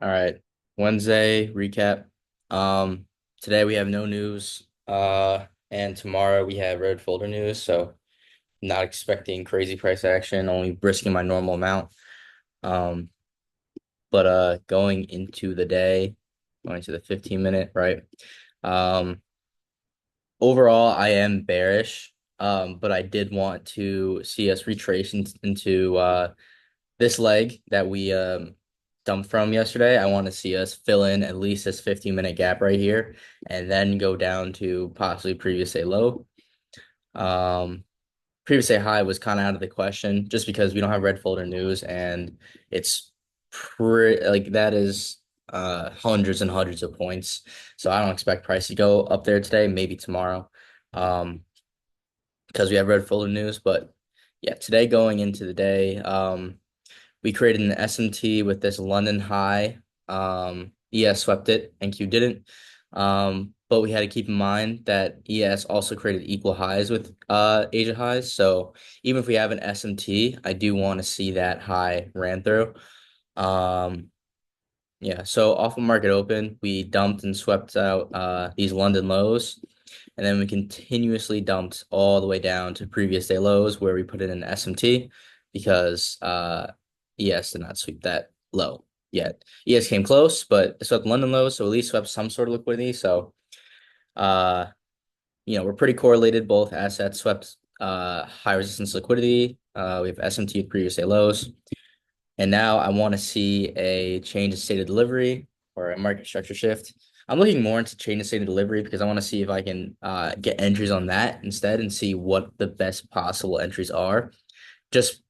All right. Wednesday recap. Um, Today we have no news. And tomorrow we have red folder news. So not expecting crazy price action, only risking my normal amount. Um, but going into the day, going to the 15 minute, right? Um, Overall I am bearish. But I did want to see us retrace into this leg that we dumped from yesterday. I want to see us fill in at least this 15-minute gap right here and then go down to possibly previous day low. Um, Previous day high was kind of out of the question just because we don't have red folder news and it's like that is hundreds and hundreds of points. So I don't expect price to go up there today, maybe tomorrow. Um, because we have red folder news, but yeah, today going into the day, we created an SMT with this London high. ES swept it and Q didn't. But we had to keep in mind that ES also created equal highs with Asia highs. So even if we have an SMT, I do want to see that high ran through. Um, yeah, so off of market open, we dumped and swept out these London lows. And then we continuously dumped all the way down to previous day lows where we put in an SMT because ES did not sweep that low yet. ES came close, but it swept London lows, so at least swept some sort of liquidity. So uh, we're pretty correlated. Both assets swept high resistance liquidity. We have SMT with previous day lows. And now I want to see a change of state of delivery or a market structure shift. I'm looking more into change of state of delivery because I want to see if I can get entries on that instead and see what the best possible entries are. Just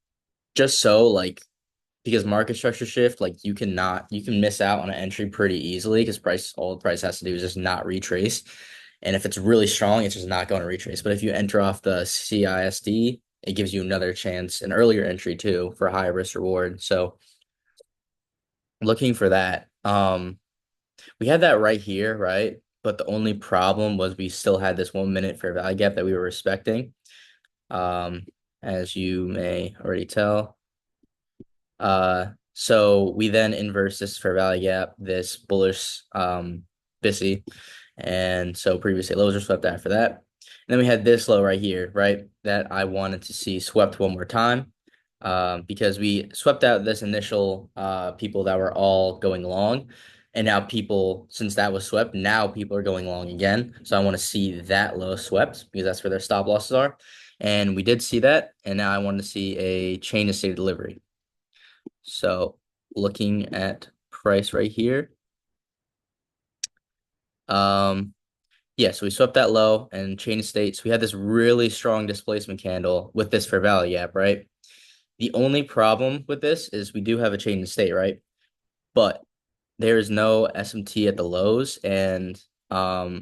just so like because market structure shift, like you can miss out on an entry pretty easily because all the price has to do is just not retrace. And if it's really strong, it's just not going to retrace. But if you enter off the CISD, it gives you another chance, an earlier entry too, for a higher risk reward. So looking for that. We had that right here, right? But the only problem was we still had this 1 minute fair value gap that we were respecting. Um, as you may already tell. So we then inverse this fair value gap, this bullish BISI. And so previously lows are swept after that. And then we had this low right here, right? That I wanted to see swept one more time. Because we swept out this initial people that were all going long. And now people, since that was swept, now people are going long again. So I want to see that low swept because that's where their stop losses are. And we did see that. And now I want to see a chain of state delivery. So looking at price right here. Um, yeah, so we swept that low and chain of states. We had this really strong displacement candle with this fair value gap, right? The only problem with this is we do have a chain of state, right? But there is no SMT at the lows, and I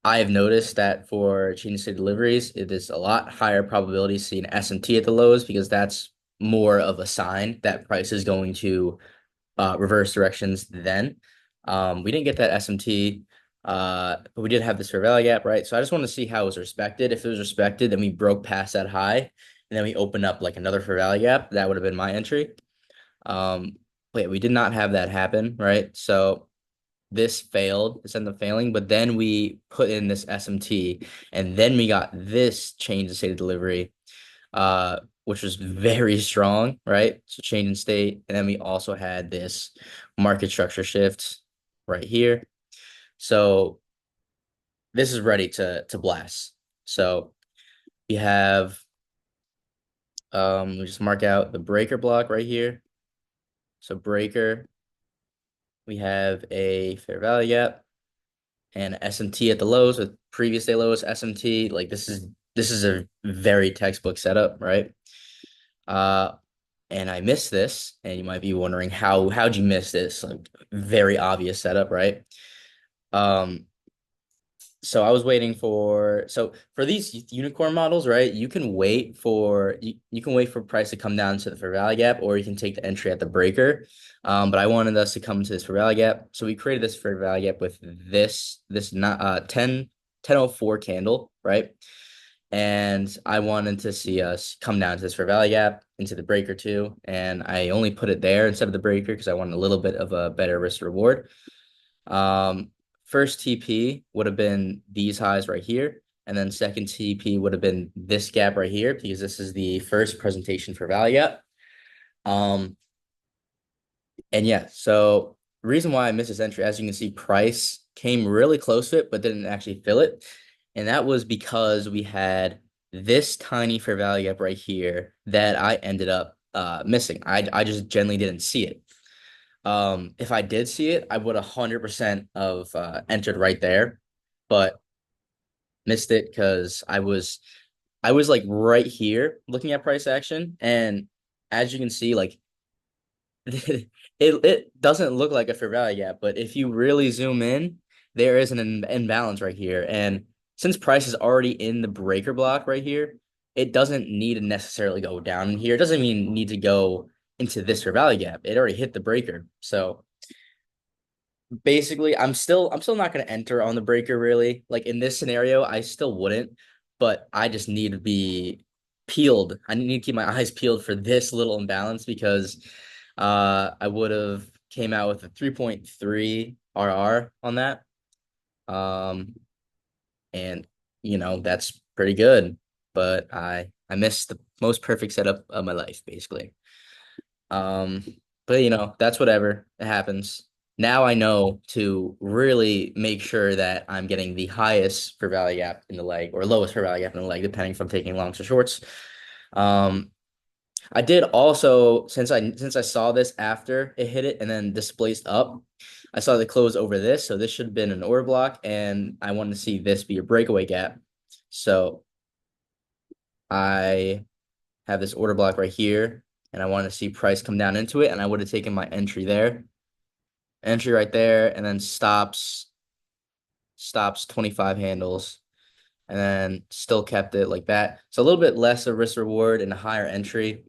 have noticed that for chain of state deliveries, it is a lot higher probability to see an SMT at the lows because that's more of a sign that price is going to reverse directions then. We didn't get that SMT, but we did have this fair value gap, right? So I just want to see how it was respected. If it was respected, then we broke past that high, and then we opened up like another fair value gap. That would have been my entry. But yeah, we did not have that happen, right? So this failed. This ended up failing, but then we put in this SMT, and then we got this change in state of delivery, which was very strong, right? So change in state. And then we also had this market structure shift right here. So this is ready to blast. So we have we just mark out the breaker block right here. So breaker, we have a fair value gap and SMT at the lows with previous day lows SMT. Like this is a very textbook setup, right? Uh and I missed this, and you might be wondering how'd you miss this? Like very obvious setup, right? Um, so I was waiting for for these unicorn models, right? You can wait for price to come down to the fair value gap, or you can take the entry at the breaker. But I wanted us to come to this fair value gap, so we created this fair value gap with this not 10 1004 candle, right? and I wanted to see us come down to this fair value gap into the breaker too. And I only put it there instead of the breaker because I wanted a little bit of a better risk reward. Um, First TP would have been these highs right here. And then second TP would have been this gap right here because this is the first presentation for value gap. Um, and yeah, so reason why I missed this entry, as you can see, price came really close to it, but didn't actually fill it. And that was because we had this tiny fair value gap right here that I ended up missing. I just generally didn't see it. If I did see it, I would 100% of entered right there, but missed it because I was like right here looking at price action, and as you can see, like it doesn't look like a fair value gap, but if you really zoom in, there is an imbalance right here. And since price is already in the breaker block right here, it doesn't need to necessarily go down in here. It doesn't even need to go into this fair value gap. It already hit the breaker. So basically, I'm still not going to enter on the breaker really. Like in this scenario, I still wouldn't, but I just need to be peeled. I need to keep my eyes peeled for this little imbalance because I would have came out with a 3.3 RR on that. Um and that's pretty good, but I missed the most perfect setup of my life basically. Um, but that's whatever. It happens. Now I know to really make sure that I'm getting the highest for value gap in the leg or lowest for value gap in the leg, depending if I'm taking longs or shorts. Um, I did also since I saw this after it hit it and then displaced up, I saw the close over this, so this should have been an order block, and I wanted to see this be a breakaway gap. So I have this order block right here, and I want to see price come down into it, and I would have taken my entry there, entry right there, and then stops 25 handles, and then still kept it like that. So a little bit less of risk reward and a higher entry.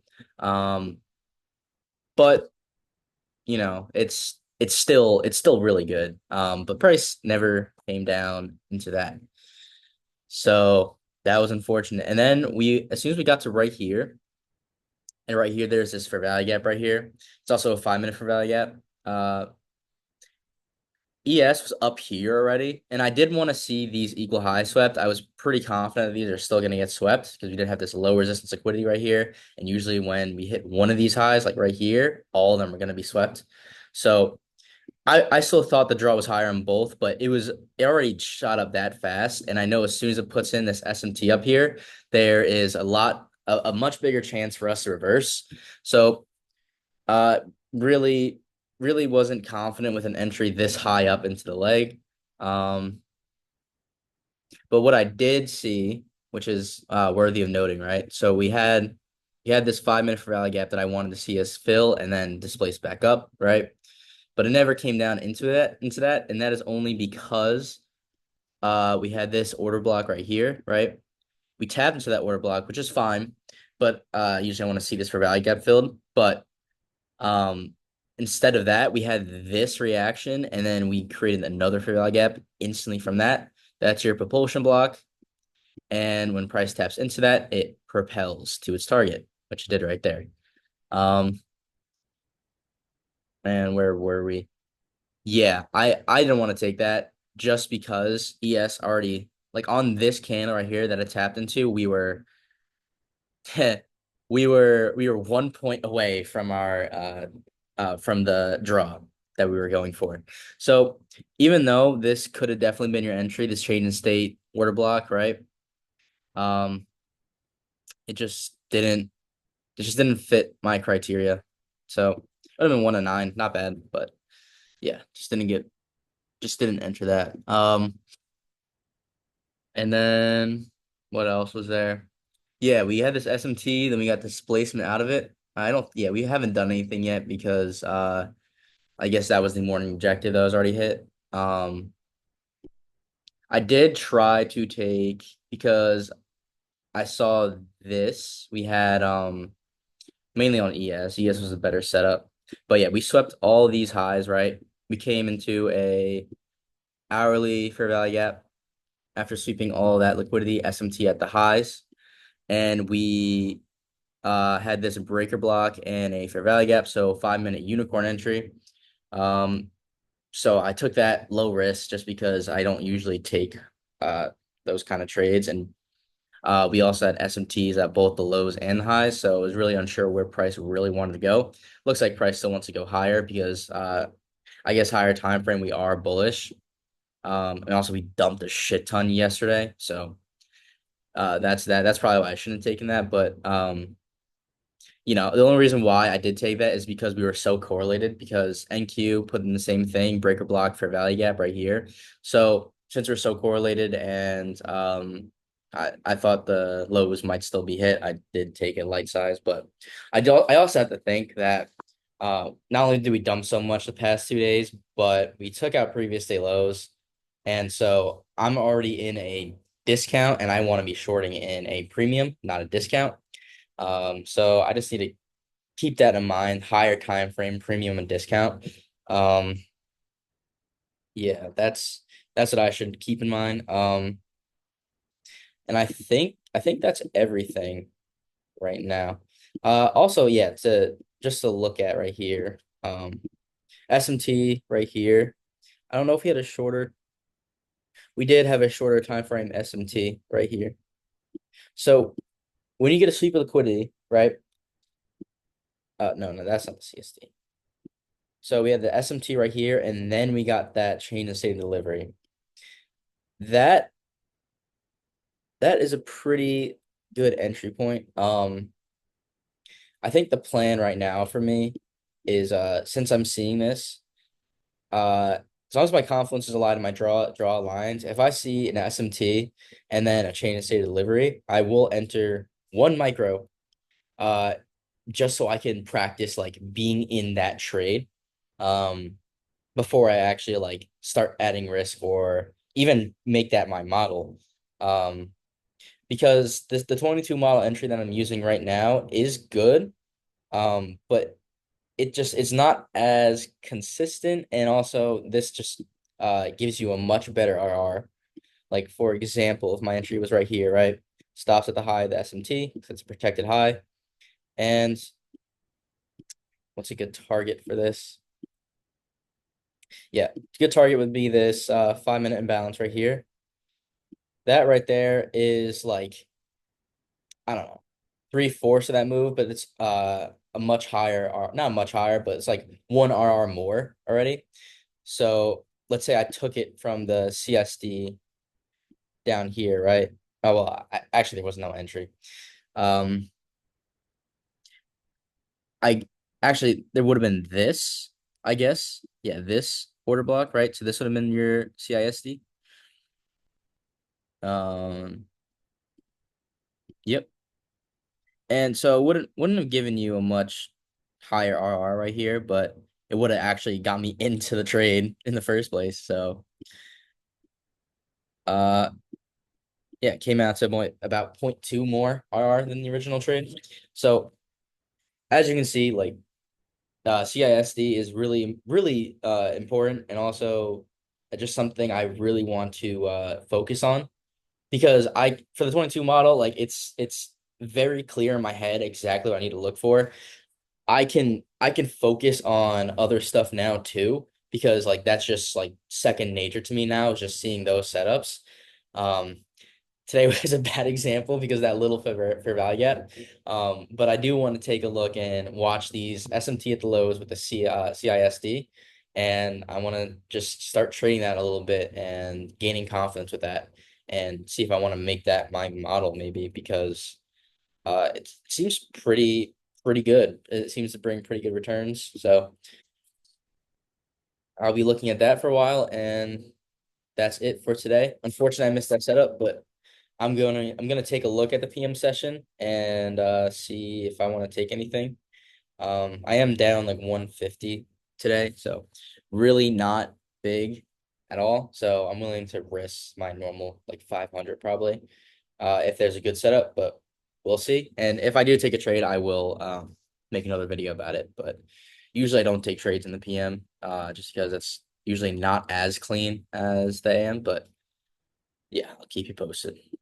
But it's still really good. But price never came down into that. So that was unfortunate. And then as soon as we got to right here, and right here, there's this fair value gap right here. It's also a 5 minute fair value gap. Uh, ES was up here already, and I did want to see these equal high swept. I was pretty confident that these are still going to get swept because we did have this low resistance liquidity right here. And usually when we hit one of these highs, like right here, all of them are going to be swept. So I still thought the draw was higher on both, but it already shot up that fast. And I know as soon as it puts in this SMT up here, there is a much bigger chance for us to reverse. So uh, really, really wasn't confident with an entry this high up into the leg. Um, but what I did see, which is worthy of noting, right? So we had this 5 minute for rally gap that I wanted to see us fill and then displace back up, right? But it never came down into that, and that is only because we had this order block right here, right? We tapped into that order block, which is fine, but usually I want to see this for value gap filled, but um, instead of that, we had this reaction, and then we created another fair value gap instantly from that. That's your propulsion block. And when price taps into that, it propels to its target, which it did right there. And where were we? Yeah, I didn't want to take that just because ES already like on this candle right here that it tapped into, we were we were 1 point away from our from the draw that we were going for. So even though this could have definitely been your entry, this change in state order block, right? Um, it just didn't fit my criteria. So it would have been 1 to 9, not bad, but yeah, just didn't enter that. And then what else was there? Yeah, we had this SMT, then we got displacement out of it. Yeah, we haven't done anything yet because I guess that was the morning objective that was already hit. I did try to take because I saw this. We had mainly on ES. ES was a better setup. But yeah, we swept all these highs, right? We came into a hourly fair value gap after sweeping all that liquidity, SMT at the highs, and we had this breaker block and a fair value gap, so 5 minute unicorn entry. So I took that low risk just because I don't usually take uh those kind of trades, and we also had SMTs at both the lows and the highs, so I was really unsure where price really wanted to go. Looks like price still wants to go higher because I guess higher time frame we are bullish. And also we dumped a shit ton yesterday, so that's that. That's probably why I shouldn't have taken that, but the only reason why I did take that is because we were so correlated because NQ put in the same thing, breaker block for value gap right here. So since we're so correlated and I thought the lows might still be hit, I did take a light size, but I also have to think that not only did we dump so much the past 2 days, but we took out previous day lows. And so I'm already in a discount and I want to be shorting in a premium, not a discount. So I just need to keep that in mind. Higher time frame, premium, and discount. Um, yeah, that's what I should keep in mind. And I think that's everything right now. Also, yeah, to just to look at right here. SMT right here. I don't know if we had a shorter. We did have a shorter time frame SMT right here. So when you get a sweep of liquidity, right? No, that's not the CSD. So we had the SMT right here, and then we got that chain of state delivery. That that is a pretty good entry point. I think the plan right now for me is since I'm seeing this, as long as my confluence is aligned in my draw lines, if I see an SMT and then a chain of state delivery, I will enter one micro, uh, just so I can practice like being in that trade. Um, before I actually like start adding risk or even make that my model. Um, because the 22 model entry that I'm using right now is good. But it's not as consistent, and also this just gives you a much better RR. Like for example, if my entry was right here, right? Stops at the high of the SMT, because it's a protected high. And what's a good target for this? Yeah, good target would be this 5 minute imbalance right here. That right there is like, I don't know, 3/4 of that move, but it's a much higher not much higher, but it's like one RR more already. So let's say I took it from the CSD down here, right? Oh well, actually there was no entry. Um, I actually there would have been this, I guess. Yeah, this order block, right? So this would have been your CISD. Um, yep. And so it wouldn't have given you a much higher RR right here, but it would have actually got me into the trade in the first place. So uh yeah, it came out to about 0.2 more RR than the original trade. So as you can see, like CISD is really, really important, and also just something I really want to focus on because I for the 22 model, like it's very clear in my head exactly what I need to look for. I can focus on other stuff now too because like that's just like second nature to me now is just seeing those setups. Um, Today was a bad example because of that little fair value gap. But I do want to take a look and watch these SMT at the lows with the CISD, and I want to just start trading that a little bit and gaining confidence with that, and see if I want to make that my model maybe because it seems pretty good. It seems to bring pretty good returns. So I'll be looking at that for a while, and that's it for today. Unfortunately, I missed that setup, but I'm gonna take a look at the PM session and see if I want to take anything. I am down like 150 today, so really not big at all. So I'm willing to risk my normal like 500 probably, if there's a good setup, but we'll see. And if I do take a trade, I will make another video about it. But usually I don't take trades in the PM, just because it's usually not as clean as the AM, but Yeah, I'll keep you posted.